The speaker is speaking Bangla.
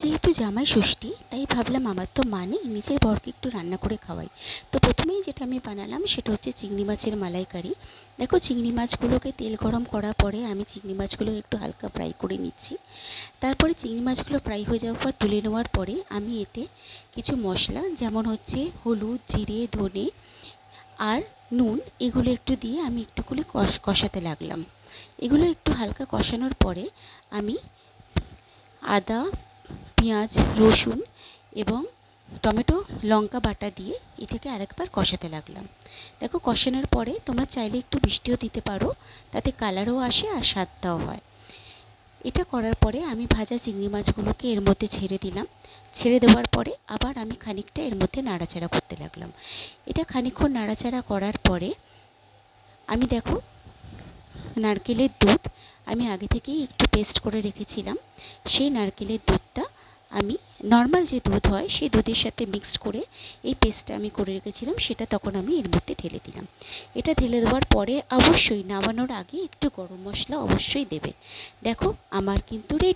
যেহেতু জামাই ষষ্ঠী তাই ভাবলাম আমার তো মানে নিজের বরকে একটু রান্না করে খাওয়াই। তো প্রথমেই যেটা আমি বানালাম সেটা হচ্ছে চিংড়ি মাছের মালাইকারি। দেখো, চিংড়ি মাছগুলোকে তেল গরম করার পরে আমি চিংড়ি মাছগুলো একটু হালকা ফ্রাই করে নিচ্ছি। তারপরে চিংড়ি মাছগুলো ফ্রাই হয়ে যাওয়ার পর তুলে নেওয়ার পরে আমি এতে কিছু মশলা, যেমন হচ্ছে হলুদ, জিরে, ধনে আর নুন, এগুলো একটু দিয়ে আমি একটু করে কষাতে লাগলাম। এগুলো একটু হালকা কষানোর পরে আমি আদা, পেঁয়াজ, রসুন এবং টমেটো, লঙ্কা বাটা দিয়ে এটাকে আরেকবার কষাতে লাগলাম। দেখো, কষানোর পরে তোমরা চাইলে একটু মিষ্টিও দিতে পারো, তাতে কালারও আসে আর স্বাদটাও হয়। এটা করার পরে আমি ভাজা চিংড়ি মাছগুলোকে এর মধ্যে ছেড়ে দিলাম। ছেড়ে দেওয়ার পরে আবার আমি খানিকটা এর মধ্যে নাড়াচাড়া করতে লাগলাম। এটা খানিকক্ষণ নাড়াচাড়া করার পরে আমি দেখো, নারকেলের দুধ আমি আগে থেকেই একটু পেস্ট করে রেখেছিলাম। সেই নারকেলের দুধটা আমি নর্মাল যে দুধ হয় সেই দুধের সাথে মিক্সড করে এই পেস্টটা আমি করে রেখেছিলাম, সেটা তখন আমি এর মধ্যে ঢেলে দিলাম। এটা ঢেলে দেওয়ার পরে অবশ্যই নামানোর আগে একটু গরম মশলা অবশ্যই দেবে। দেখো, আমার কিন্তু রেডি।